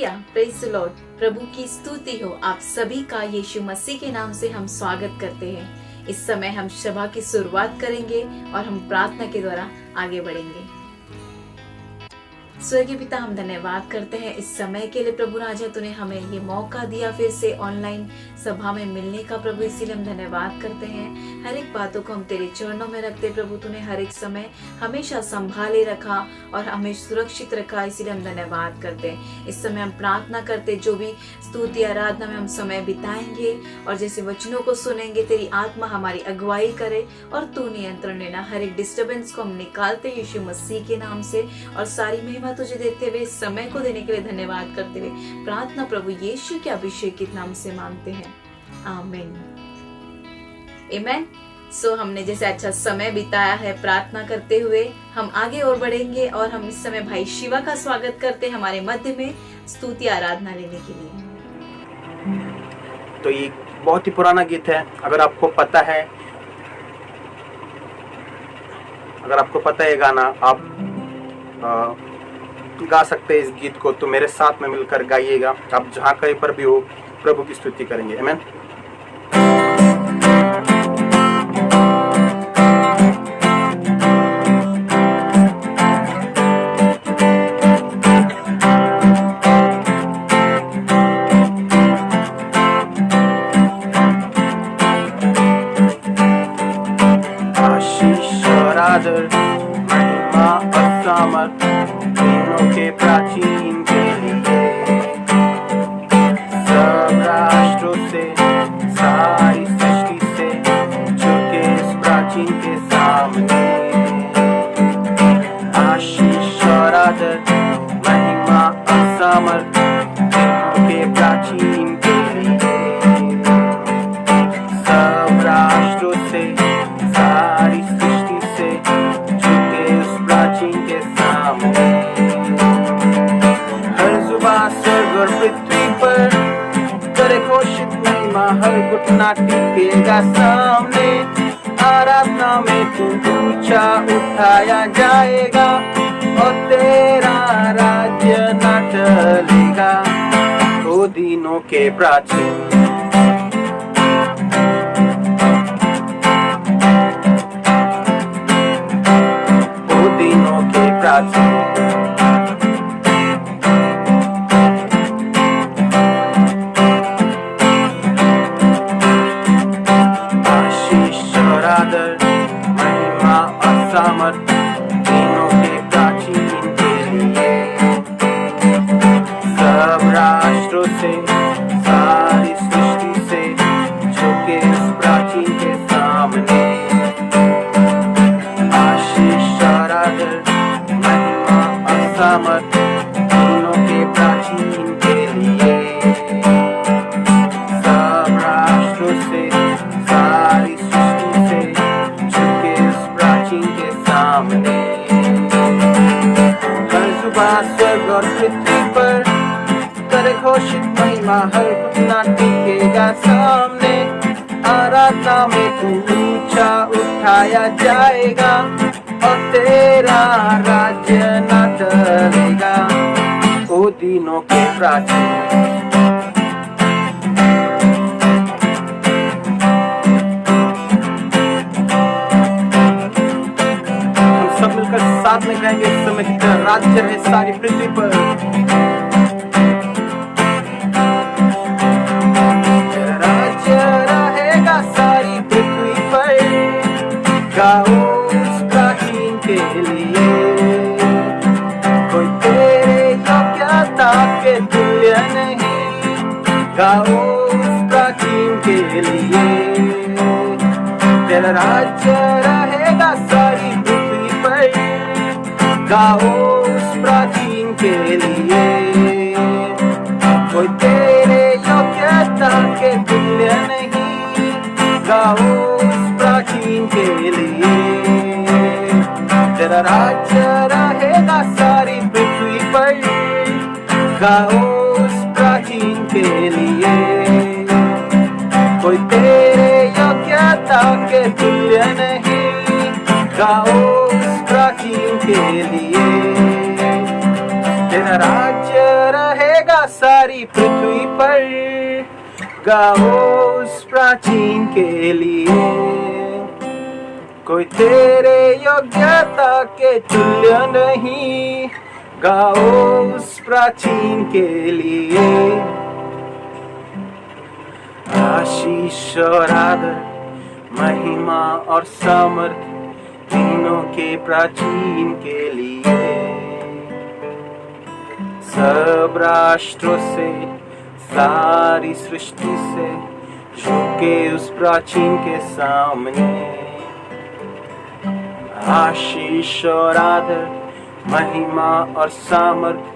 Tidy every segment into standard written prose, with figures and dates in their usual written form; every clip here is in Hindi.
Hallelujah, praise the Lord. प्रभु की स्तुति हो। आप सभी का यीशु मसीह के नाम से हम स्वागत करते हैं। इस समय हम सभा की शुरुआत करेंगे और हम प्रार्थना के द्वारा आगे बढ़ेंगे। स्वर्गीय पिता, हम धन्यवाद करते हैं इस समय के लिए। प्रभु राजा, तूने हमें ये मौका दिया फिर से ऑनलाइन सभा में मिलने का। प्रभु इसीलिए हम धन्यवाद करते हैं। हर एक बातों को हम तेरे चरणों में रखते। प्रभु तूने हर एक समय हमेशा संभाले रखा और हमें सुरक्षित रखा, इसीलिए हम धन्यवाद करते हैं। इस समय हम प्रार्थना करते, जो भी स्तुति आराधना में हम समय बिताएंगे और जैसे वचनों को सुनेंगे, तेरी आत्मा हमारी अगुवाई करे और तू नियंत्रण लेना। हर एक डिस्टर्बेंस को हम निकालते यीशु मसीह के नाम से और सारी महिमा तुझे देते हुए, समय को देने के लिए धन्यवाद करते हुए प्रार्थना प्रभु यीशु के अभिषेक के नाम से मांगते हैं, आमीन। आमीन। सो हमने जैसे अच्छा समय बिताया है प्रार्थना करते हुए, हम आगे और बढ़ेंगे और हम इस समय भाई शिवा का स्वागत करते हैं हमारे मध्य में स्तुति आराधना लेने के लिए। तो ये बहुत ही पुराना गीत है। अगर आपको पता है ये गाना, आप गा सकते हैं इस गीत को, तो मेरे साथ में मिलकर गाइएगा। आप जहाँ कहीं पर भी हो, प्रभु की स्तुति करेंगे। आमीन। आशीष और आदर, महिमा और सामर्थ के प्राचीन के लिए, सब राष्ट्रों से, सारी सृष्टि से, झुके इस प्राचीन के सामने। आशीष और आदर, महिमा और सामर्थ के प्राचीन के लिए, सब राष्ट्रों से, सारी सृष्टि से, झुके उस प्राचीन के सामने। स्वर्ग और पृथ्वी पर करे घोषित महिमा, हर घुटना टिकेगा सामने। आराधना में तू ऊंचा उठाया जाएगा और तेरा राज्य न टलेगा। ओ दिनों के प्राचीन, ओ दिनों के प्राचीन। तीनों के प्राचीन के लिए, सब राष्ट्रों से, सारी सृष्टि से, झुके उस प्राचीन के सामने। आशीष और आदर, महिमा और सामर्थ तीनों के प्राचीन के लिए, सब राष्ट्रों से, सारी सृष्टि से, झुके उस प्राचीन के सामने। हर जुबान स्वर्ग और पृथ्वी पर करे घोषित महिमा, हर घुटना टिकेगा सामने। आराधना में तू ऊंचा उठाया जाएगा और तेरा राज्य न टलेगा। ओ दिनों के प्राचीन, सब मिलकर साथ में गाएंगे। इस समय की तरह राज्य रहे सारी पृथ्वी पर, राज्य रहेगा सारी पृथ्वी पर। गाओ उस प्राचीन के लिए, कोई तेरे योग्यता के तुल्य नहीं। गाओ उस प्राचीन के लिए, तेरा राज्य रहेगा सारी पृथ्वी पर। गाओ उस प्राचीन के लिए, कोई तेरे योग्यता के तुल्य नहीं। गाओ उस प्राचीन के लिए, तेरा राज्य रहेगा सारी पृथ्वी पर। गाओ उस प्राचीन के लिए, कोई तेरे योग्यता के तुल्य नहीं। गाओ उस प्राचीन के लिए, तेरा राज्य रहेगा सारी पृथ्वी पर, गाओ उस प्राचीन के लिए। कोई तेरे योग्यता के तुल्य नहीं, गाओ उस प्राचीन के लिए। आशीष और आदर, महिमा और सामर्थ तीनों के प्राचीन के लिए। सब राष्ट्रों से, सारी सृष्टि से झुके उस प्राचीन के सामने। आशीष और आदर, महिमा और सामर्थ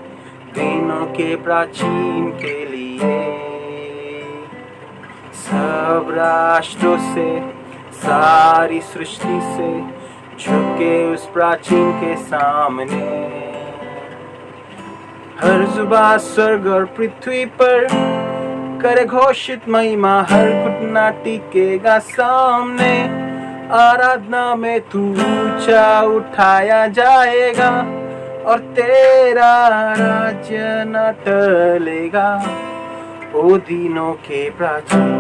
तीनों के प्राचीन के लिए। सब राष्ट्रों से, सारी सृष्टि से झुके उस प्राचीन के सामने। हर जुबान स्वर्ग और पृथ्वी पर करे घोषित महिमा, हर घुटना टिकेगा सामने। आराधना में तू ऊंचा उठाया जाएगा और तेरा राज्य न टलेगा। ओ दिनों के प्राचीन,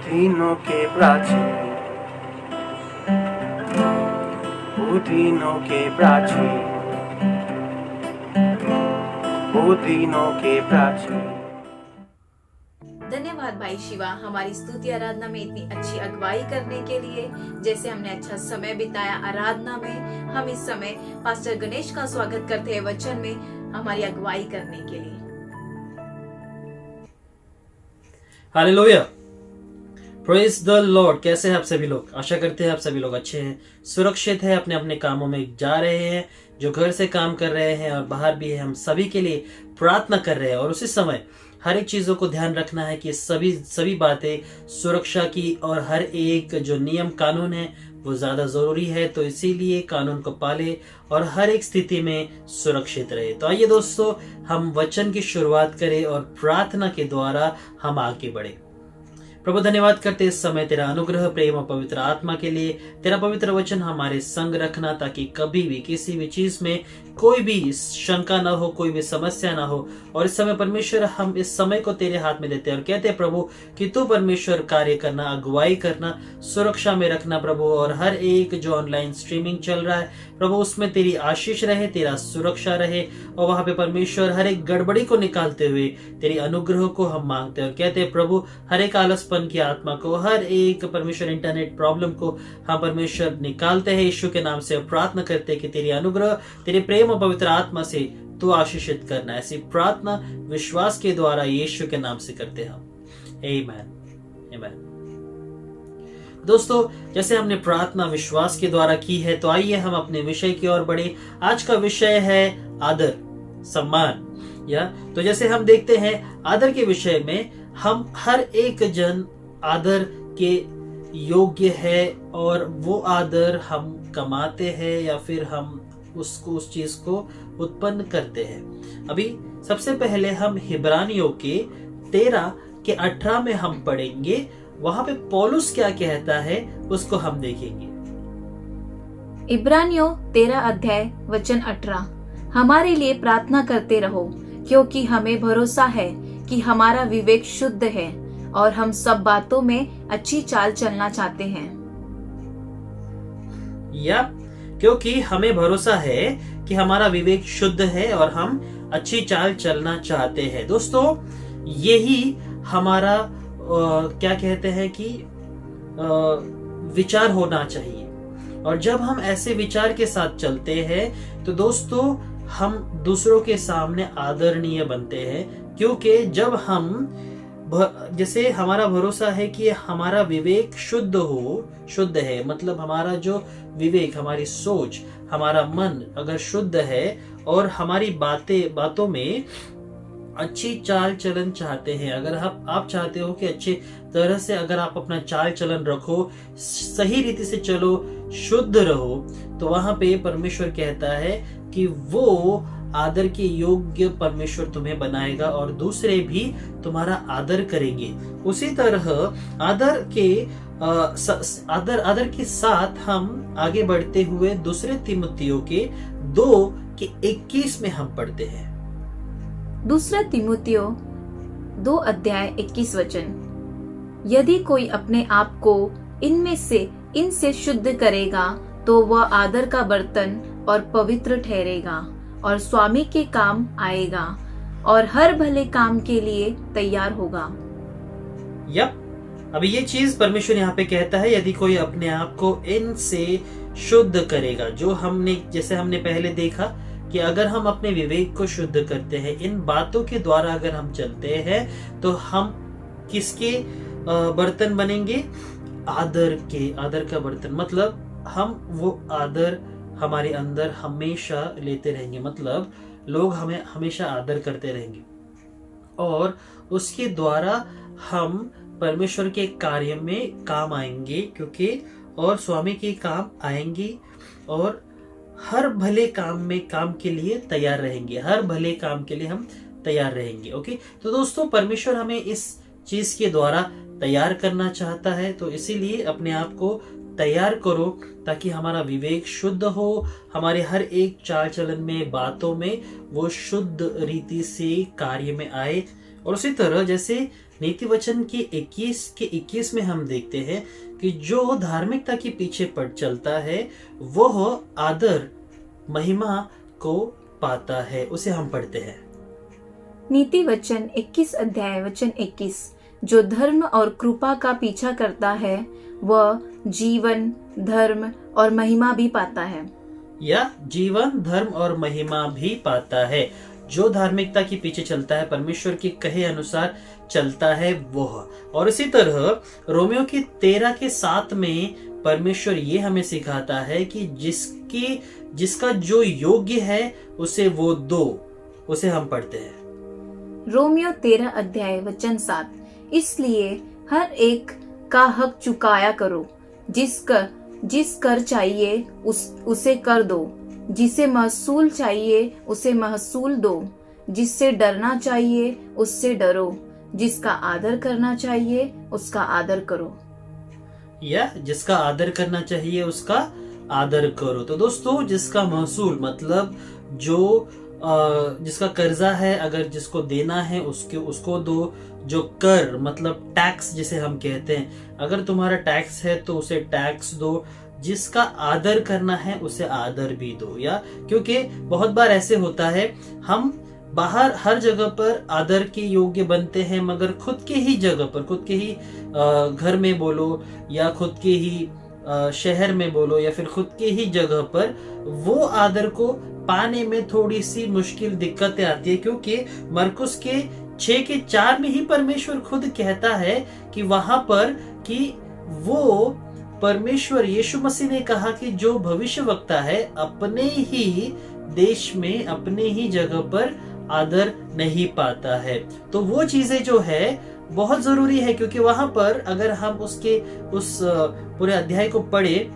दिनों के प्राचीन, ओ दिनों के प्राचीन, ओ दिनों के प्राचीन। धन्यवाद भाई शिवा, हमारी स्तुति आराधना में इतनी अच्छी अगुवाई करने के लिए। जैसे हमने अच्छा समय बिताया आराधना में, हम इस समय पास्टर गणेश का स्वागत करते हैं वचन में हमारी अगुवाई करने के लिए। Hallelujah, praise the Lord. कैसे हैं आप सभी लोग? आशा करते हैं आप सभी लोग अच्छे हैं, सुरक्षित हैं, अपने अपने कामों में जा रहे हैं। जो घर से काम कर रहे हैं और बाहर भी है, हम सभी के लिए प्रार्थना कर रहे हैं। और उसी समय हर एक चीजों को ध्यान रखना है कि सभी बातें सुरक्षा की, और हर एक जो नियम कानून है वो ज्यादा जरूरी है। तो इसीलिए कानून को पाले और हर एक स्थिति में सुरक्षित रहे। तो आइए दोस्तों, हम वचन की शुरुआत करें और प्रार्थना के द्वारा हम आगे बढ़े। प्रभु धन्यवाद करते इस समय तेरा अनुग्रह, प्रेम और पवित्र आत्मा के लिए। तेरा पवित्र वचन हमारे संग रखना, ताकि कभी भी किसी भी चीज में कोई भी शंका ना हो, कोई भी समस्या ना हो। और इस समय परमेश्वर, हम इस समय को तेरे हाथ में देते हैं और कहते हैं प्रभु कि तू परमेश्वर कार्य करना, अगुवाई करना, सुरक्षा में रखना प्रभु। और हर एक जो ऑनलाइन स्ट्रीमिंग चल रहा है प्रभु, उसमें तेरी आशीष रहे, तेरा सुरक्षा रहे। और वहां पे परमेश्वर हर एक गड़बड़ी को निकालते हुए तेरी अनुग्रह को हम मांगते हैं और कहते हैं प्रभु, हर एक आलसपन की आत्मा को, हर एक परमेश्वर इंटरनेट प्रॉब्लम को हम परमेश्वर निकालते हैं यीशु के नाम से। प्रार्थना करते हैं कि तेरी अनुग्रह, तेरे प्रेम और पवित्र आत्मा से तू आशीषित करना। ऐसी प्रार्थना विश्वास के द्वारा यीशु के नाम से करते हैं हम। आमीन, आमीन। दोस्तों, जैसे हमने प्रार्थना विश्वास के द्वारा की है, तो आइए हम अपने विषय की ओर बढ़े। आज का विषय है आदर, सम्मान। तो जैसे हम देखते हैं आदर के विषय में, हम हर एक जन आदर के योग्य है, और वो आदर हम कमाते हैं या फिर हम उस चीज को उत्पन्न करते हैं। अभी सबसे पहले हम हिब्रानियों के 13 के 18 में हम पढ़ेंगे। वहां पे पौलुस क्या कहता है उसको हम देखेंगे। इब्रानियों 13 अध्याय वचन 18, हमारे लिए प्रार्थना करते रहो, क्योंकि हमें भरोसा है कि हमारा विवेक शुद्ध है और हम सब बातों में अच्छी चाल चलना चाहते हैं। क्योंकि हमें भरोसा है कि हमारा विवेक शुद्ध है और हम अच्छी चाल चलना चाहते हैं। दोस्तों, यही हमारा क्या कहते हैं कि विचार होना चाहिए। और जब हम ऐसे विचार के साथ चलते हैं तो दोस्तों, हम दूसरों के सामने आदरणीय बनते हैं। क्योंकि जब हम, जैसे हमारा भरोसा है कि हमारा विवेक शुद्ध है, मतलब हमारा जो विवेक, हमारी सोच, हमारा मन अगर शुद्ध है और हमारी बातों में अच्छी चाल चलन चाहते हैं, अगर आप चाहते हो कि अच्छे तरह से अगर आप अपना चाल चलन रखो, सही रीति से चलो, शुद्ध रहो, तो वहां पे परमेश्वर कहता है कि वो आदर के योग्य परमेश्वर तुम्हें बनाएगा और दूसरे भी तुम्हारा आदर करेंगे। उसी तरह आदर के साथ हम आगे बढ़ते हुए दूसरे तिमुथियों के 2 के 21 में हम पढ़ते हैं। दूसरा तीमुथियो 2:21। यदि कोई अपने आप को इनसे शुद्ध करेगा तो वह आदर का बर्तन और पवित्र ठहरेगा और स्वामी के काम आएगा और हर भले काम के लिए तैयार होगा। अभी ये चीज परमेश्वर यहाँ पे कहता है, यदि कोई अपने आप को इनसे शुद्ध करेगा। जैसे हमने पहले देखा कि अगर हम अपने विवेक को शुद्ध करते हैं, इन बातों के द्वारा अगर हम चलते हैं, तो हम किसके बर्तन बनेंगे? आदर का बर्तन। मतलब हम वो आदर हमारे अंदर हमेशा लेते रहेंगे, मतलब लोग हमें हमेशा आदर करते रहेंगे और उसके द्वारा हम परमेश्वर के कार्य में काम आएंगे, क्योंकि और स्वामी के काम आएंगे और हर भले काम के लिए तैयार रहेंगे। हर भले काम के लिए हम तैयार रहेंगे। ओके, तो दोस्तों परमेश्वर हमें इस चीज के द्वारा तैयार करना चाहता है, तो इसीलिए अपने आप को तैयार करो ताकि हमारा विवेक शुद्ध हो, हमारे हर एक चाल चलन में, बातों में वो शुद्ध रीति से कार्य में आए। और उसी तरह जैसे नीति वचन के 21 में हम देखते हैं कि जो धार्मिकता के पीछे पड़ चलता है वो आदर महिमा को पाता है। उसे हम पढ़ते हैं नीति वचन 21:21। जो धर्म और कृपा का पीछा करता है वह जीवन, धर्म और महिमा भी पाता है। या जीवन, धर्म और महिमा भी पाता है। जो धार्मिकता के पीछे चलता है, परमेश्वर के कहे अनुसार चलता है वह। और इसी तरह रोमियो के 13:7 में परमेश्वर ये हमें सिखाता है कि जिसका जो योग्य है उसे वो दो। उसे हम पढ़ते हैं रोमियो 13:7। इसलिए हर एक का हक चुकाया करो, जिस कर चाहिए उसे कर दो, जिसे महसूल चाहिए उसे महसूल दो, जिससे डरना चाहिए उससे डरो, जिसका आदर करना चाहिए उसका आदर करो। या जिसका आदर करना चाहिए उसका आदर करो। तो दोस्तों जिसका महसूल मतलब जिसका कर्जा है, अगर जिसको देना है उसको दो। जो कर मतलब टैक्स जिसे हम कहते हैं, अगर तुम्हारा टैक्स है तो उसे टैक्स दो। जिसका आदर करना है उसे आदर भी दो। या क्योंकि बहुत बार ऐसे होता है हम बाहर हर जगह पर आदर के योग्य बनते हैं, मगर खुद के ही जगह पर, खुद के ही घर में बोलो या खुद के ही शहर में बोलो या फिर खुद के ही जगह पर वो आदर को पाने में थोड़ी सी मुश्किल दिक्कतें आती है। क्योंकि मरकुस के 6:4 में ही परमेश्वर खुद कहता है कि वहां पर कि वो परमेश्वर यीशु मसीह ने कहा कि जो भविष्यवक्ता है अपने ही देश में, अपने ही जगह पर आदर नहीं पाता है। तो वो चीजें जो है बहुत जरूरी है, क्योंकि वहां पर अगर हम उस पूरे अध्याय को पढ़े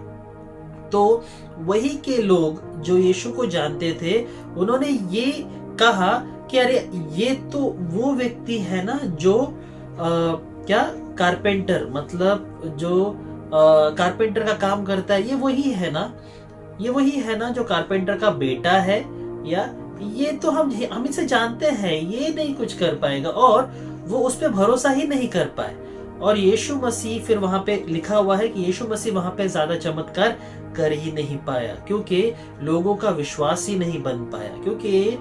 तो वही के लोग जो यीशु को जानते थे, उन्होंने ये कहा कि अरे ये तो वो व्यक्ति है ना जो क्या कारपेंटर, मतलब जो कारपेंटर का काम करता है, ये वही है ना जो कारपेंटर का बेटा है। या ये तो हम इसे जानते हैं, ये नहीं कुछ कर पाएगा, और वो उस पे भरोसा ही नहीं कर पाए। और यीशु मसीह, फिर वहां पे लिखा हुआ है कि यीशु मसीह वहां पे ज्यादा चमत्कार कर ही नहीं पाया, क्योंकि लोगों का विश्वास ही नहीं बन पाया। क्योंकि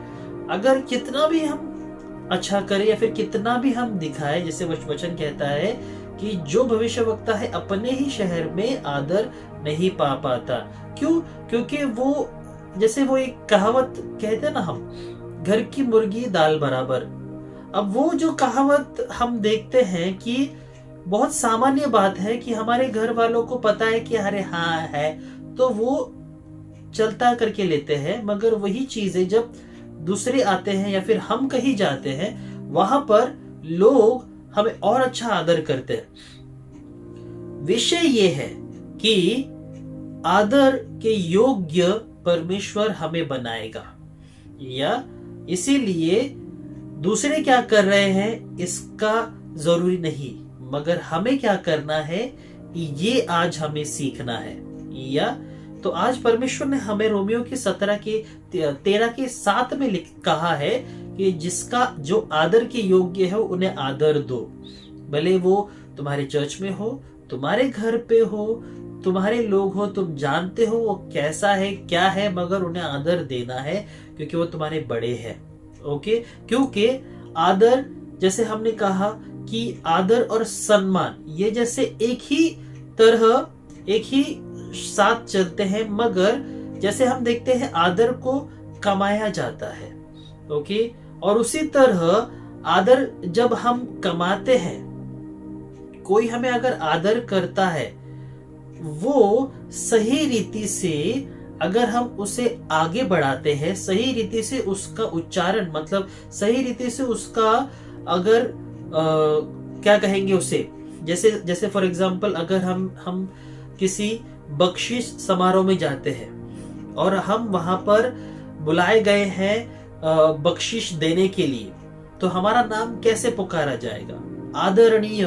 अगर कितना भी हम अच्छा करें या फिर कितना भी हम दिखाए, जैसे वचन कहता है कि जो भविष्यवक्ता है अपने ही शहर में आदर नहीं पा पाता। क्यों? क्योंकि वो जैसे वो एक कहावत कहते हैं ना, हम घर की मुर्गी दाल बराबर। अब वो जो कहावत हम देखते हैं कि बहुत सामान्य बात है कि हमारे घर वालों को पता है कि अरे हाँ है, तो वो चलता करके लेते हैं। मगर वही चीजें जब दूसरे आते हैं या फिर हम कहीं जाते हैं, वहां पर लोग हमें और अच्छा आदर करते हैं। विषय ये है कि आदर के योग्य परमेश्वर हमें बनाएगा, या इसीलिए दूसरे क्या कर रहे हैं इसका जरूरी नहीं, मगर हमें क्या करना है ये आज हमें सीखना है। या तो आज परमेश्वर ने हमें रोमियो के 13:7 में कहा है कि जिसका जो आदर के योग्य है उन्हें आदर दो, भले वो तुम्हारे चर्च में हो, तुम्हारे घर पे हो, तुम्हारे लोग हो, तुम जानते हो वो कैसा है क्या है, मगर उन्हें आदर देना है क्योंकि वो तुम्हारे बड़े हैं। ओके, क्योंकि आदर, जैसे हमने कहा कि आदर और सम्मान ये जैसे एक ही तरह एक ही साथ चलते हैं, मगर जैसे हम देखते हैं आदर को कमाया जाता है। ओके, और उसी तरह आदर जब हम कमाते हैं, कोई हमें अगर आदर करता है, वो सही रीति से अगर हम उसे आगे बढ़ाते हैं, सही रीति से उसका उच्चारण, मतलब सही रीति से उसका अगर क्या कहेंगे उसे, जैसे फॉर एग्जांपल अगर हम किसी बख्शिश समारोह में जाते हैं और हम वहां पर बुलाए गए हैं बख्शिश देने के लिए, तो हमारा नाम कैसे पुकारा जाएगा? आदरणीय।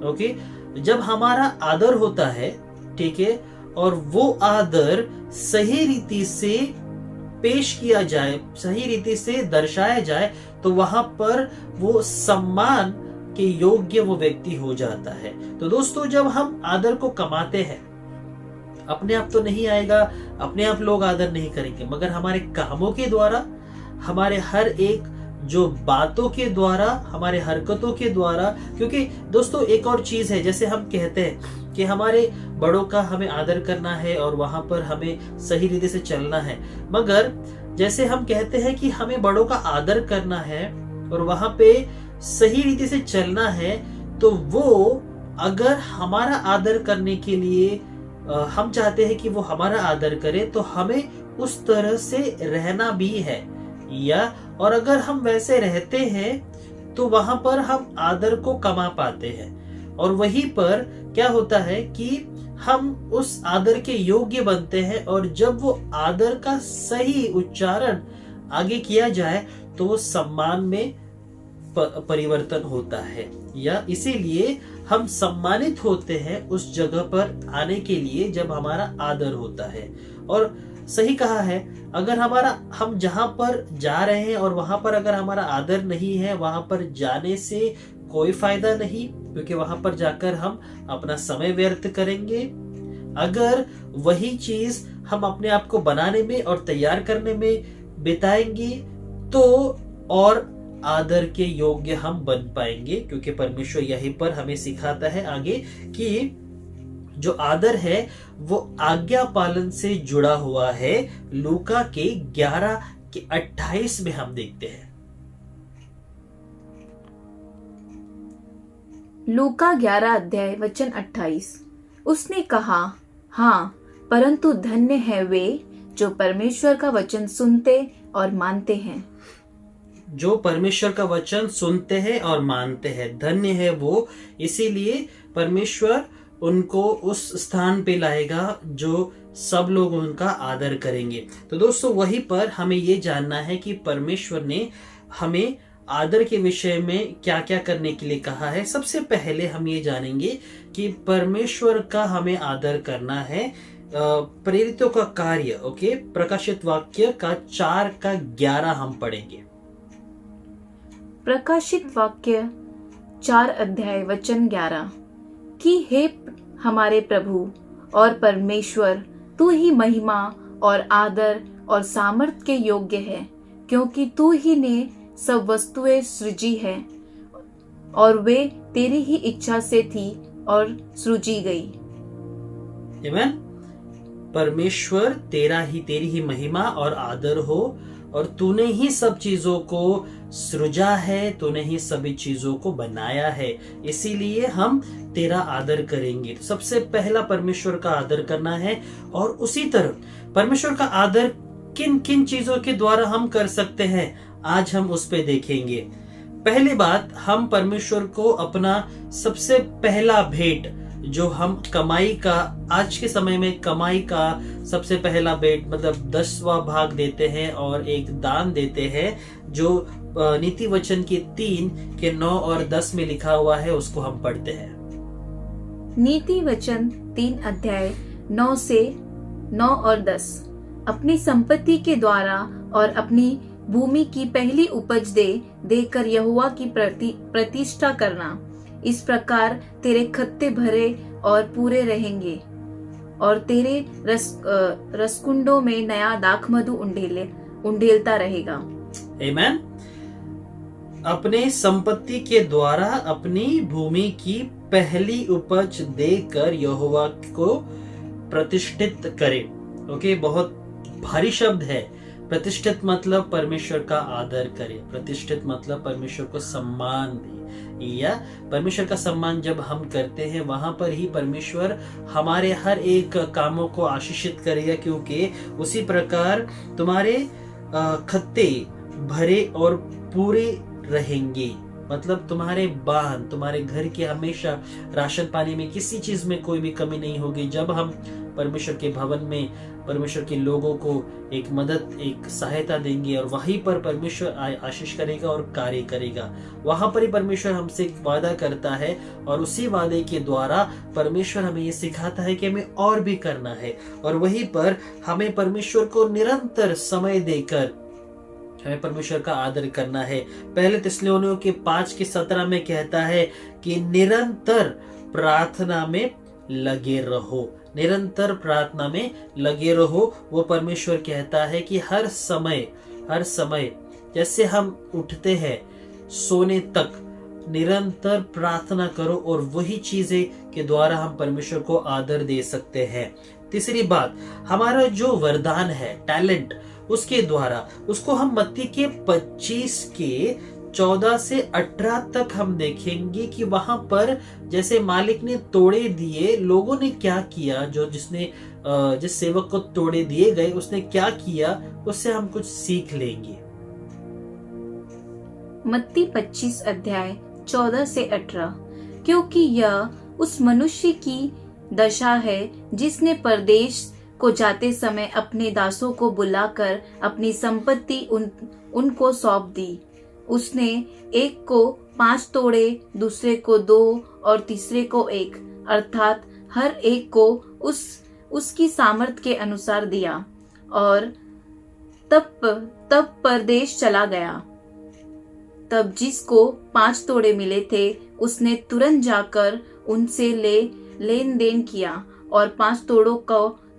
ओके, जब हमारा आदर होता है, ठीक है, और वो आदर सही रीति से पेश किया जाए, सही रीति से दर्शाया जाए, तो वहां पर वो सम्मान के योग्य वो व्यक्ति हो जाता है। तो दोस्तों, जब हम आदर को कमाते हैं, अपने आप तो नहीं आएगा, अपने आप लोग आदर नहीं करेंगे, मगर हमारे कामों के द्वारा, हमारे हर एक जो बातों के द्वारा, हमारे हरकतों के द्वारा। क्योंकि दोस्तों एक और चीज है, जैसे हम कहते हैं कि हमारे बड़ों का हमें आदर करना है और वहां पर हमें सही रीति से चलना है, मगर जैसे हम कहते हैं कि हमें बड़ों का आदर करना है और वहां पे सही रीति से चलना है, तो वो अगर हमारा आदर करने के लिए हम चाहते हैं कि वो हमारा आदर करे, तो हमें उस तरह से रहना भी है, या और अगर हम वैसे रहते हैं तो वहां पर हम आदर को कमा पाते हैं। और वहीं पर क्या होता है कि हम उस आदर के योग्य बनते हैं, और जब वो आदर का सही उच्चारण आगे किया जाए तो वो सम्मान में परिवर्तन होता है, या इसीलिए हम सम्मानित होते हैं उस जगह पर आने के लिए जब हमारा आदर होता है। और सही कहा है, अगर हम जहां पर जा रहे हैं और वहां पर अगर हमारा आदर नहीं है, वहां पर जाने से कोई फायदा नहीं, क्योंकि वहां पर जाकर हम अपना समय व्यर्थ करेंगे। अगर वही चीज हम अपने आप को बनाने में और तैयार करने में बिताएंगे, तो और आदर के योग्य हम बन पाएंगे, क्योंकि परमेश्वर यहीं पर हमें सिखाता है आगे कि जो आदर है वो आज्ञा पालन से जुड़ा हुआ है। लूका के 11:28 में हम देखते हैं। लूका 11:28। उसने कहा, हाँ, परंतु धन्य है वे जो परमेश्वर का वचन सुनते और मानते हैं। जो परमेश्वर का वचन सुनते हैं और मानते हैं, धन्य है वो। इसीलिए परमेश्वर उनको उस स्थान पे लाएगा जो सब लोग उनका आदर करेंगे। तो दोस्तों, वहीं पर हमें ये जानना है कि परमेश्वर ने हमें आदर के विषय में क्या क्या करने के लिए कहा है। सबसे पहले हम ये जानेंगे कि परमेश्वर का हमें आदर करना है। प्रेरितों का कार्य, ओके, प्रकाशित वाक्य का 4:11 हम पढ़ेंगे। प्रकाशित वाक्य 4:11 कि हे हमारे प्रभु और परमेश्वर, तू ही महिमा और आदर और सामर्थ के योग्य है, क्योंकि तू ही ने सब वस्तुएं सृजी है और वे तेरी ही इच्छा से थी और सृजी गई। आमीन। परमेश्वर तेरी ही महिमा और आदर हो, और तूने ही सब चीजों को सृजा है, तूने ही सभी चीजों को बनाया है, इसीलिए हम तेरा आदर करेंगे। तो सबसे पहला परमेश्वर का आदर करना है। और उसी तरह परमेश्वर का आदर किन किन चीजों के द्वारा हम कर सकते हैं, आज हम उस पे देखेंगे। पहली बात, हम परमेश्वर को अपना सबसे पहला भेंट, जो हम कमाई का, आज के समय में कमाई का सबसे पहला भेंट मतलब 10वां भाग देते हैं और एक दान देते हैं, जो नीति वचन के 3:9 और 10 में लिखा हुआ है, उसको हम पढ़ते हैं। नीति वचन 3:9 से 9 और 10। अपनी संपत्ति के द्वारा और अपनी भूमि की पहली उपज देकर यहोवा की प्रतिष्ठा करना। इस प्रकार तेरे खत्ते भरे और पूरे रहेंगे और तेरे रसकुंडों में नया दाखमधु उंडेलता रहेगा। आमीन। अपने संपत्ति के द्वारा अपनी भूमि की पहली उपज देकर यहोवा को प्रतिष्ठित करे। ओके, बहुत भारी शब्द है। प्रतिष्ठित मतलब परमेश्वर का आदर करे, प्रतिष्ठित मतलब परमेश्वर को सम्मान दे, या परमेश्वर का सम्मान जब हम करते हैं वहां पर ही परमेश्वर हमारे हर एक कामों को आशीषित करेगा, क्योंकि उसी प्रकार तुम्हारे खत्ते भरे और पूरे रहेंगे। मतलब तुम्हारे वाहन, तुम्हारे घर के हमेशा राशन पानी में किसी चीज में कोई भी कमी नहीं होगी। जब हम परमेश्वर के भवन में परमेश्वर के लोगों को एक मदद, एक सहायता देंगे और वहीं पर परमेश्वर आशीष करेगा और कार्य करेगा। वहां पर ही परमेश्वर हमसे एक वादा करता है और उसी वादे के द्वारा परमेश्वर हमें ये सिखाता है कि हमें और भी करना है, और वहीं पर हमें परमेश्वर को निरंतर समय देकर हमें परमेश्वर का आदर करना है। पहले थिस्सलुनीकियों के 5:17 में कहता है कि निरंतर प्रार्थना में लगे रहो, निरंतर प्रार्थना में लगे रहो। वो परमेश्वर कहता है कि हर समय जैसे हम उठते हैं सोने तक निरंतर प्रार्थना करो, और वही चीजें के द्वारा हम परमेश्वर को आदर दे सकते हैं। तीसरी बात, हमारा जो वरदान है, टैलेंट, उसके द्वारा उसको हम मत्ती के 25 के 14 से 18 तक हम देखेंगे कि वहां पर जैसे मालिक ने तोड़े दिए, लोगों ने क्या किया, जिस सेवक को तोड़े दिए गए उसने क्या किया, उससे हम कुछ सीख लेंगे। मत्ती 25 अध्याय 14 से 18। क्योंकि यह उस मनुष्य की दशा है जिसने परदेश को जाते समय अपने दासों को बुलाकर अपनी संपत्ति उनको सौंप दी। उसने एक को 5 तोड़े, दूसरे को 2 और तीसरे को 1, अर्थात हर एक को उसकी सामर्थ के अनुसार दिया, और तब परदेश चला गया। तब जिसको 5 तोड़े मिले थे उसने तुरंत जाकर उनसे लेन देन किया और 5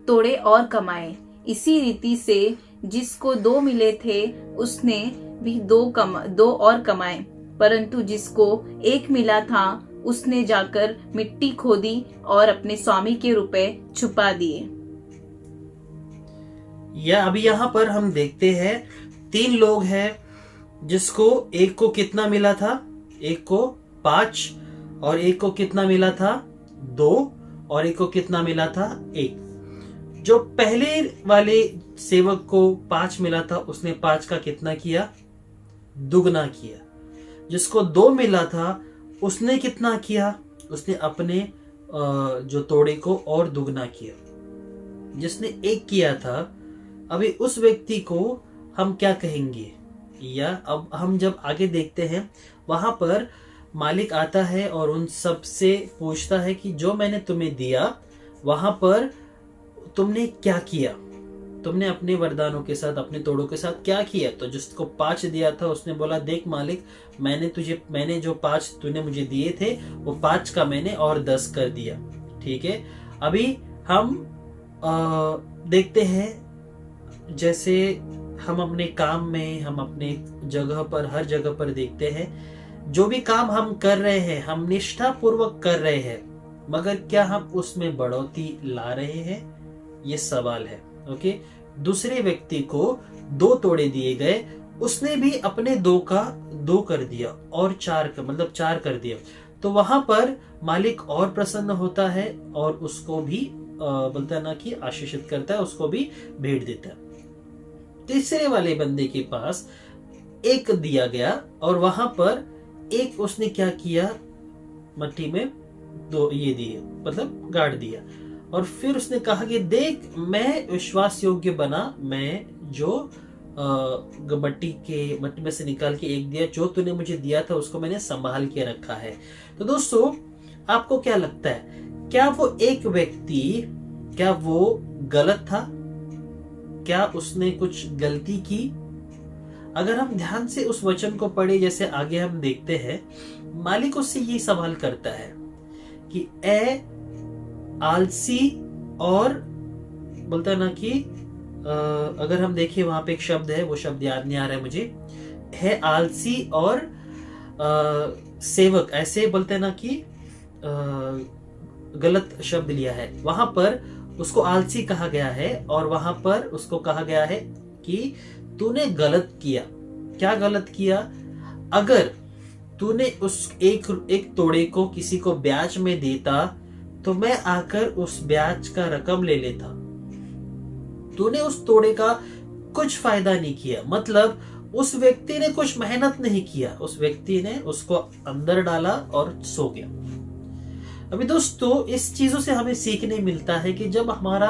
तोड़े और कमाए। इसी रीति से जिसको 2 मिले थे उसने भी 2 और कमाए, परंतु जिसको 1 मिला था उसने जाकर मिट्टी खोदी और अपने स्वामी के रुपए छुपा दिए। या अभी यहाँ पर हम देखते हैं 3 लोग हैं, जिसको एक को कितना मिला था, एक को 5, और एक को कितना मिला था 2, और एक को कितना मिला था 1। जो पहले वाले सेवक को 5 मिला था उसने 5 का कितना किया, दुगना किया। जिसको 2 मिला था उसने कितना किया, उसने अपने जो तोड़े को और दुगना किया। जिसने 1 किया था, अभी उस व्यक्ति को हम क्या कहेंगे, या अब हम जब आगे देखते हैं वहां पर मालिक आता है और उन सब से पूछता है कि जो मैंने तुम्हें दिया वहां पर तुमने क्या किया, तुमने अपने वरदानों के साथ, अपने तोड़ों के साथ क्या किया। तो जिसको 5 दिया था उसने बोला, देख मालिक, मैंने जो 5 तूने मुझे दिए थे वो 5 का मैंने और 10 कर दिया। ठीक है, अभी हम देखते हैं जैसे हम अपने काम में, हम अपने जगह पर, हर जगह पर देखते हैं जो भी काम हम कर रहे हैं हम निष्ठा पूर्वक कर रहे हैं, मगर क्या हम उसमें बढ़ोतरी ला रहे हैं, ये सवाल है। ओके, दूसरे व्यक्ति को 2 तोड़े दिए गए, उसने भी अपने 2 का 2 कर दिया और 4 कर दिया। तो वहां पर मालिक और प्रसन्न होता है और उसको भी बोलता है ना कि आशीषित करता है, उसको भी भेंट देता है। तीसरे वाले बंदे के पास 1 दिया गया और वहां पर 1 उसने क्या किया, मट्टी में 2 ये दिए, मतलब गाड़ दिया। और फिर उसने कहा कि देख, मैं विश्वास योग्य बना, मैं जो मट्टी में से निकाल के 1 दिया, जो तूने मुझे दिया था उसको मैंने संभाल के रखा है। तो दोस्तों, आपको क्या लगता है, क्या वो एक व्यक्ति, क्या वो गलत था, क्या उसने कुछ गलती की? अगर हम ध्यान से उस वचन को पढ़े, जैसे आगे हम देखते हैं, मालिक उससे ये सवाल करता है कि ए आलसी, और बोलता है ना कि अगर हम देखें वहां पे एक शब्द है, वो शब्द याद नहीं आ रहा है मुझे, है आलसी और सेवक, ऐसे बोलते हैं ना कि गलत शब्द लिया है। वहां पर उसको आलसी कहा गया है और वहां पर उसको कहा गया है कि तूने गलत किया। क्या गलत किया? अगर तूने उस एक तोड़े को किसी को ब्याज में देता तो मैं आकर उस ब्याज का रकम ले लेता। तूने उस तोड़े का कुछ फायदा नहीं किया, मतलब उस व्यक्ति ने कुछ मेहनत नहीं किया, उस व्यक्ति ने उसको अंदर डाला और सो गया। अभी दोस्तों, इस चीजों से हमें सीखने मिलता है कि जब हमारा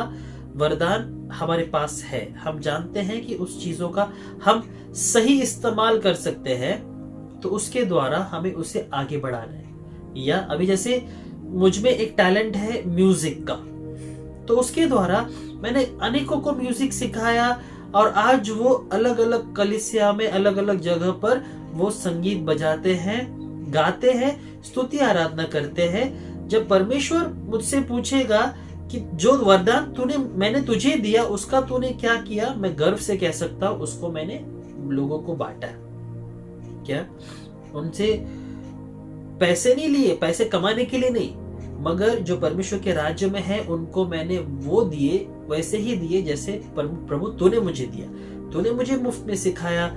वरदान हमारे पास है, हम जानते हैं कि उस चीजों का हम सही इस्तेमाल कर सकते हैं, तो उसके द्वारा हमें उसे आगे बढ़ाना है। या अभी जैसे मुझ में एक टैलेंट है म्यूजिक का, तो उसके द्वारा मैंने अनेकों को म्यूजिक सिखाया और आज वो अलग अलग कलीसिया में, अलग अलग जगह पर वो संगीत बजाते हैं, गाते हैं, स्तुति आराधना करते हैं। जब परमेश्वर मुझसे पूछेगा कि जो वरदान मैंने तुझे दिया उसका तूने क्या किया, मैं गर्व से कह सकता हूं उसको मैंने लोगों को बांटा। क्या? उनसे पैसे नहीं लिए, पैसे कमाने के लिए नहीं, मगर जो परमेश्वर के राज्य में है उनको मैंने वो दिए, वैसे ही दिए जैसे प्रभु तूने मुझे दिया। तूने मुझे मुफ्त में सिखाया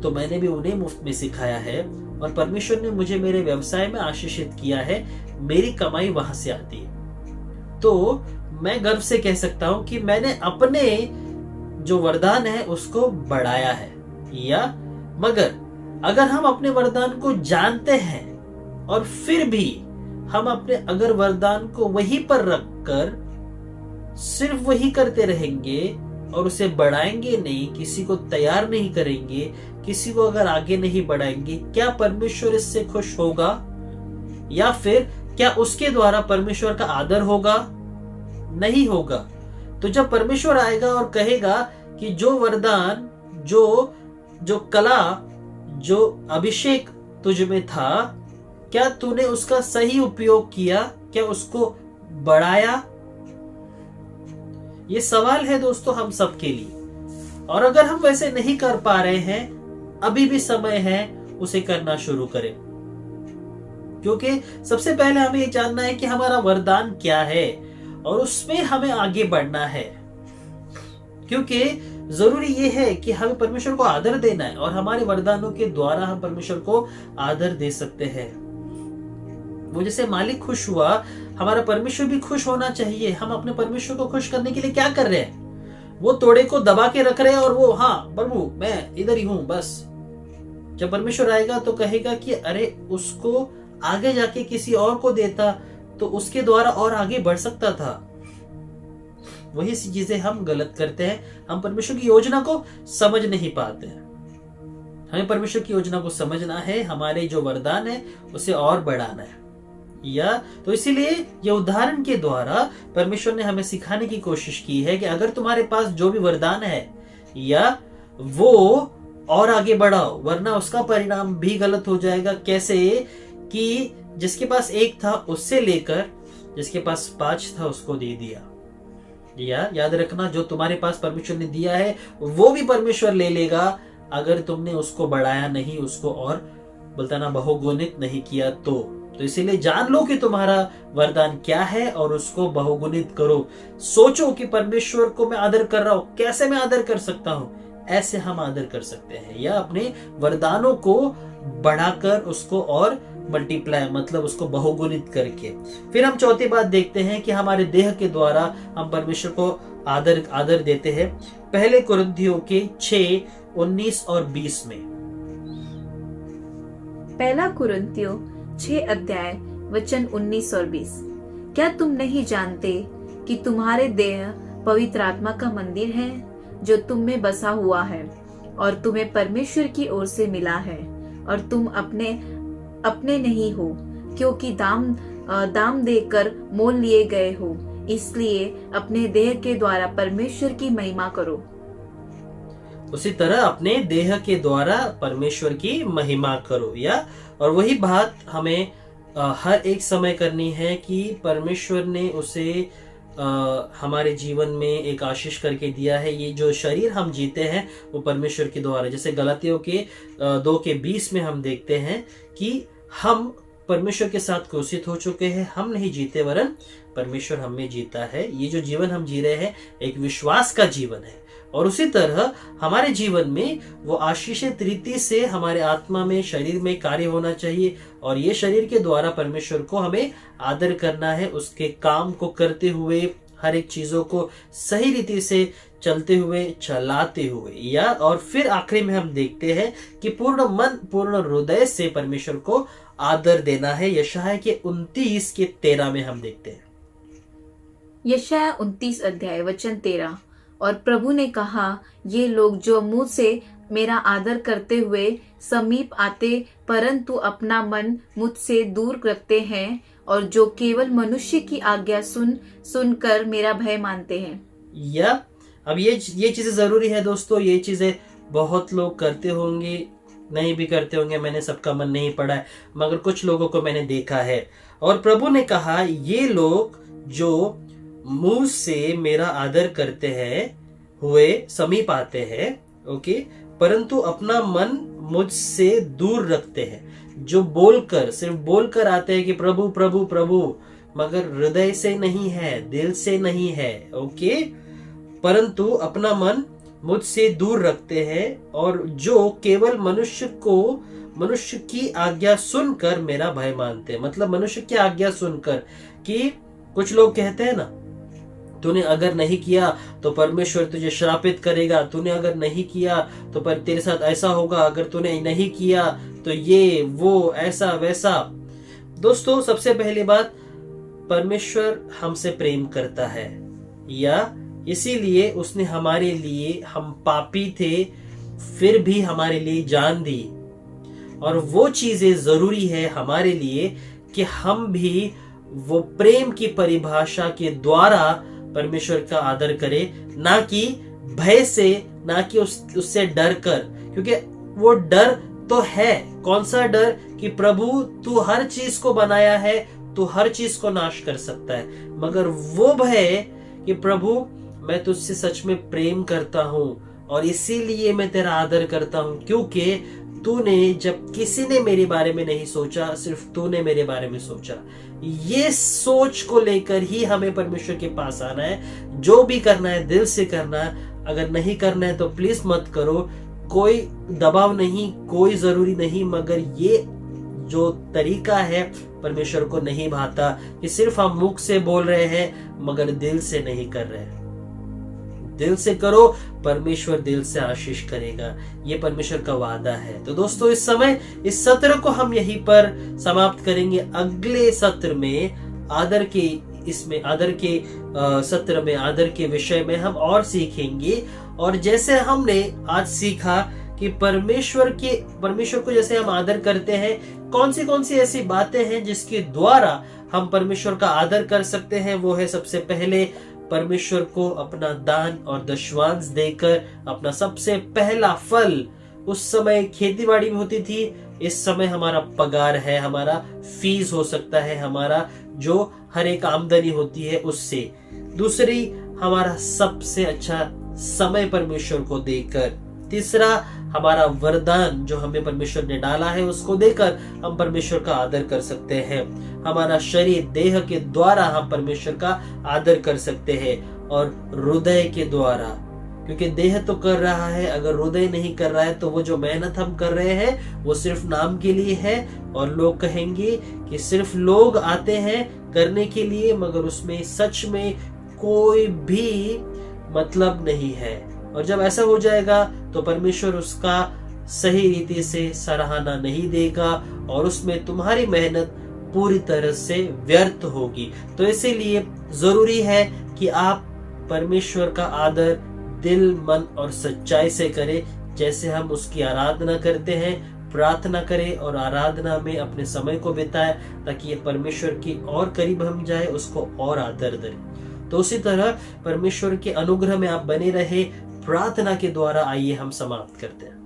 तो मैंने भी उन्हें मुफ्त में सिखाया है, और परमेश्वर ने मुझे मेरे व्यवसाय में आशीषित किया है, मेरी कमाई वहां से आती है। तो मैं गर्व से कह सकता हूं कि मैंने अपने जो वरदान है उसको बढ़ाया है। या मगर अगर हम अपने वरदान को जानते हैं और फिर भी हम अपने अगर वरदान को वहीं पर रखकर सिर्फ वही करते रहेंगे और उसे बढ़ाएंगे नहीं, किसी को तैयार नहीं करेंगे, किसी को अगर आगे नहीं बढ़ाएंगे, क्या परमेश्वर इससे खुश होगा? या फिर क्या उसके द्वारा परमेश्वर का आदर होगा? नहीं होगा। तो जब परमेश्वर आएगा और कहेगा कि जो वरदान, जो कला, जो अभिषेक तुझ में था, क्या तूने उसका सही उपयोग किया? क्या उसको बढ़ाया? ये सवाल है दोस्तों हम सबके लिए। और अगर हम वैसे नहीं कर पा रहे हैं, अभी भी समय है उसे करना शुरू करें, क्योंकि सबसे पहले हमें ये जानना है कि हमारा वरदान क्या है और उसमें हमें आगे बढ़ना है। क्योंकि जरूरी ये है कि हमें परमेश्वर को आदर देना है और हमारे वरदानों के द्वारा हम परमेश्वर को आदर दे सकते हैं। वो जैसे मालिक खुश हुआ, हमारा परमेश्वर भी खुश होना चाहिए। हम अपने परमेश्वर को खुश करने के लिए क्या कर रहे हैं? वो तोड़े को दबा के रख रहे हैं और वो, हाँ प्रभु मैं इधर ही हूं बस। जब परमेश्वर आएगा तो कहेगा कि अरे उसको आगे जाके किसी और को देता तो उसके द्वारा और आगे बढ़ सकता था। वही सी चीजें हम गलत करते हैं। हम परमेश्वर की योजना को समझ नहीं पाते हैं। हमें परमेश्वर की योजना को समझना है, हमारे जो वरदान है उसे और बढ़ाना है। या तो इसीलिए ये उदाहरण के द्वारा परमेश्वर ने हमें सिखाने की कोशिश की है कि अगर तुम्हारे पास जो भी वरदान है या वो और आगे बढ़ाओ, वरना उसका परिणाम भी गलत हो जाएगा। कैसे कि जिसके पास एक था उससे लेकर जिसके पास 5 था उसको दे दिया। या याद रखना, जो तुम्हारे पास परमेश्वर ने दिया है वो भी परमेश्वर ले लेगा अगर तुमने उसको बढ़ाया नहीं, उसको और बोलता ना बहुगुणित नहीं किया। तो इसीलिए जान लो कि तुम्हारा वरदान क्या है और उसको बहुगुणित करो। सोचो कि परमेश्वर को मैं आदर कर रहा हूं, कैसे मैं आदर कर सकता हूं? ऐसे हम आदर कर सकते हैं, या अपने वरदानों को बढ़ाकर उसको और मल्टीप्लाई, मतलब उसको बहुगुणित करके। फिर हम चौथी बात देखते हैं कि हमारे देह के द्वारा हम परमेश्वर को आदर देते हैं। पहले कुरिन्थियों के 6:19 और 20 में। पहला कुरिन्थियों 6 अध्याय वचन 19 और 20। क्या तुम नहीं जानते कि तुम्हारे देह पवित्र आत्मा का मंदिर है जो तुम में बसा हुआ है और तुम्हें परमेश्वर की ओर से मिला है, और तुम अपने नहीं हो, क्योंकि दाम देकर मोल लिए गए हो। इसलिए अपने देह के द्वारा परमेश्वर की महिमा करो। उसी तरह अपने देह के द्वारा परमेश्वर की महिमा करो। और वही बात हमें हर एक समय करनी है कि परमेश्वर ने उसे हमारे जीवन में एक आशीष करके दिया है। ये जो शरीर हम जीते हैं वो परमेश्वर के द्वारा, जैसे गलातियों के 2:20 में हम देखते हैं कि हम परमेश्वर के साथ क्रूसित हो चुके हैं। हम नहीं जीते वरन परमेश्वर हम में जीता है। ये जो जीवन हम जी रहे हैं एक विश्वास का जीवन है। और उसी तरह हमारे जीवन में वो आशीषित रीति से हमारे आत्मा में, शरीर में कार्य होना चाहिए। और ये शरीर के द्वारा परमेश्वर को हमें आदर करना है, उसके काम को करते हुए, हर एक चीजों को सही रीति से चलते हुए, चलाते हुए। और फिर आखिरी में हम देखते हैं कि पूर्ण मन, पूर्ण हृदय से परमेश्वर को आदर देना है। यशायाह के 29:13 में हम देखते हैं। यशायाह 29 अध्याय वचन 13। और प्रभु ने कहा, ये लोग जो मुंह से मेरा आदर करते हुए समीप आते परंतु अपना मन मुझसे दूर रखते हैं, और जो केवल मनुष्य की आज्ञा सुनकर मेरा भय मानते हैं। अब ये चीजें जरूरी है दोस्तों। ये चीजें बहुत लोग करते होंगे, नहीं भी करते होंगे, मैंने सबका मन नहीं पढ़ा है, मगर कुछ लोगों को मैंने देखा है। और प्रभु ने कहा, ये लोग जो मुंह से मेरा आदर करते हैं हुए समीप आते हैं, ओके, परंतु अपना मन मुझसे दूर रखते हैं। जो बोलकर, सिर्फ बोलकर आते हैं कि प्रभु प्रभु प्रभु, मगर हृदय से नहीं है, दिल से नहीं है, ओके, परंतु अपना मन मुझसे दूर रखते हैं, और जो केवल मनुष्य की आज्ञा सुनकर मेरा भय मानते हैं। मतलब मनुष्य की आज्ञा सुनकर, कि कुछ लोग कहते हैं ना, तूने अगर नहीं किया तो परमेश्वर तुझे श्रापित करेगा, तूने अगर नहीं किया तो पर तेरे साथ ऐसा होगा, अगर तूने नहीं किया तो ये वो ऐसा वैसा। दोस्तों, सबसे पहली बात, परमेश्वर हमसे प्रेम करता है, इसीलिए उसने हमारे लिए, हम पापी थे फिर भी हमारे लिए जान दी। और वो चीजें जरूरी है हमारे लिए कि हम भी वो प्रेम की परिभाषा के द्वारा परमेश्वर का आदर करें, ना कि भय से, ना कि उससे डर कर। क्योंकि वो डर तो है, कौन सा डर, कि प्रभु तू हर चीज को बनाया है, तू हर चीज को नाश कर सकता है। मगर वो भय कि प्रभु मैं तुझसे सच में प्रेम करता हूं और इसीलिए मैं तेरा आदर करता हूं, क्योंकि तूने, जब किसी ने मेरे बारे में नहीं सोचा, सिर्फ तूने मेरे बारे में सोचा। ये सोच को लेकर ही हमें परमेश्वर के पास आना है। जो भी करना है दिल से करना है, अगर नहीं करना है तो प्लीज मत करो। कोई दबाव नहीं, कोई जरूरी नहीं, मगर ये जो तरीका है परमेश्वर को नहीं भाता कि सिर्फ हम मुख से बोल रहे हैं मगर दिल से नहीं कर रहे हैं। दिल से करो, परमेश्वर दिल से आशीष करेगा, ये परमेश्वर का वादा है। तो दोस्तों, इस समय इस सत्र को हम यहीं पर समाप्त करेंगे। अगले सत्र में आदर के सत्र में आदर के विषय में हम और सीखेंगे। और जैसे हमने आज सीखा कि परमेश्वर को जैसे हम आदर करते हैं, कौन सी ऐसी बातें हैं जिसके द्वारा हम परमेश्वर का आदर कर सकते हैं। वो है सबसे पहले परमेश्वर को अपना दान और दशवांश देकर, अपना सबसे पहला फल। उस समय खेतीबाड़ी में होती थी, इस समय हमारा पगार है, हमारा फीस हो सकता है, हमारा जो हर एक आमदनी होती है उससे। दूसरी, हमारा सबसे अच्छा समय परमेश्वर को देकर। तीसरा, हमारा वरदान जो हमें परमेश्वर ने डाला है उसको देकर हम परमेश्वर का आदर कर सकते हैं। हमारा शरीर, देह के द्वारा हम परमेश्वर का आदर कर सकते हैं, और हृदय के द्वारा, क्योंकि देह तो कर रहा है, अगर हृदय नहीं कर रहा है तो वो जो मेहनत हम कर रहे हैं वो सिर्फ नाम के लिए है। और लोग कहेंगे कि सिर्फ लोग आते हैं करने के लिए, मगर उसमें सच में कोई भी मतलब नहीं है। और जब ऐसा हो जाएगा तो परमेश्वर उसका सही रीति से सराहना नहीं देगा और उसमें तुम्हारी मेहनत पूरी तरह से व्यर्थ होगी। तो इसीलिए जरूरी है कि आप परमेश्वर का आदर दिल, मन और सच्चाई से करें। जैसे हम उसकी आराधना करते हैं, प्रार्थना करें और आराधना में अपने समय को बिताएं, ताकि ये परमेश्वर की और करीब हम जाए, उसको और आदर दें। तो उसी तरह परमेश्वर के अनुग्रह में आप बने रहे, प्रार्थना के द्वारा आइए हम समाप्त करते हैं।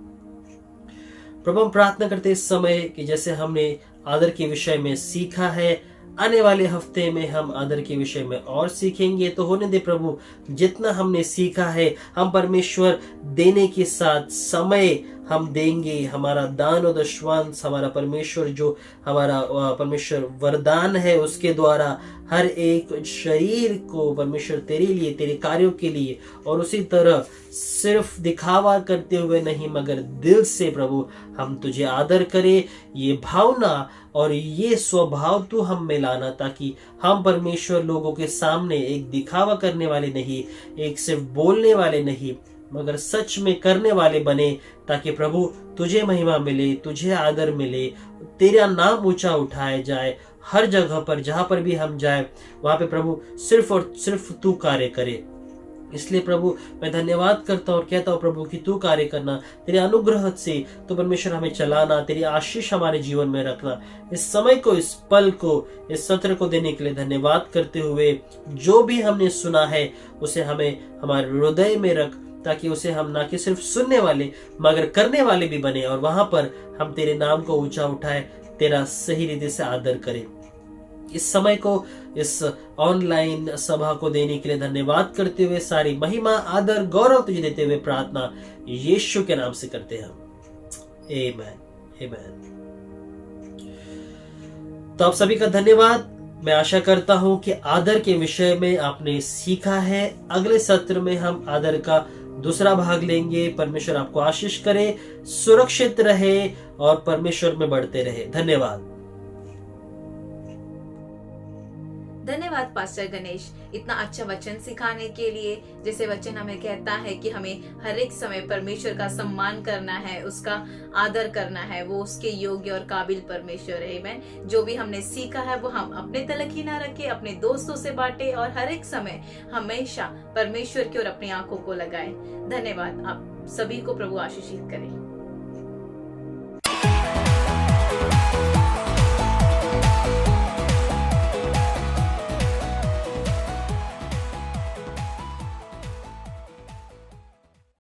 प्रभु हम प्रार्थना करते इस समय कि जैसे हमने आदर के विषय में सीखा है, आने वाले हफ्ते में हम आदर के विषय में और सीखेंगे। तो होने दे प्रभु, जितना हमने सीखा है हम परमेश्वर देने के साथ समय हम देंगे। हमारा दान और दशवांश हमारा परमेश्वर जो हमारा परमेश्वर वरदान है उसके द्वारा हर एक शरीर को परमेश्वर तेरे लिए, तेरे कार्यों के लिए, और उसी तरह सिर्फ दिखावा करते हुए नहीं मगर दिल से प्रभु हम तुझे आदर करें। ये भावना और ये स्वभाव तू हम में लाना, ताकि हम परमेश्वर लोगों के सामने एक दिखावा करने वाले नहीं, एक सिर्फ बोलने वाले नहीं मगर सच में करने वाले बने, ताकि प्रभु तुझे महिमा मिले, तुझे आदर मिले, तेरा नाम ऊंचा उठाया जाए। हर जगह पर जहां पर भी हम जाए वहां पे प्रभु सिर्फ और सिर्फ तू कार्य करे। इसलिए प्रभु मैं धन्यवाद करता हूँ और कहता हूँ प्रभु कि तू कार्य करना, तेरे अनुग्रह से तो परमेश्वर हमें चलाना, तेरी आशीष हमारे जीवन में रखना। इस समय को, इस पल को, इस सत्र को देने के लिए धन्यवाद करते हुए जो भी हमने सुना है उसे हमें हमारे हृदय में रख, ताकि उसे हम ना कि सिर्फ सुनने वाले मगर करने वाले भी बने, और वहां पर हम तेरे नाम को ऊंचा उठाए, तेरा सही रीति से आदर करें। इस समय को, इस ऑनलाइन सभा को देने के लिए धन्यवाद करते हुए सारी महिमा, आदर, गौरव तुझे देते हुए प्रार्थना यीशु के नाम से करते हैं हम। आमेन, आमेन। तो आप सभी का धन्यवाद। मैं आशा करता हूं कि आदर के विषय में आपने सीखा है। अगले सत्र में हम आदर का दूसरा भाग लेंगे। परमेश्वर आपको आशीष करे, सुरक्षित रहे और परमेश्वर में बढ़ते रहे। धन्यवाद। धन्यवाद पास्टर गणेश, इतना अच्छा वचन सिखाने के लिए। जैसे वचन हमें कहता है कि हमें हर एक समय परमेश्वर का सम्मान करना है, उसका आदर करना है, वो उसके योग्य और काबिल परमेश्वर है। आमीन। जो भी हमने सीखा है वो हम अपने तलक ही ना रखे, अपने दोस्तों से बांटे और हर एक समय हमेशा परमेश्वर की ओर अपनी आंखों को लगाए। धन्यवाद। आप सभी को प्रभु आशीषित करे।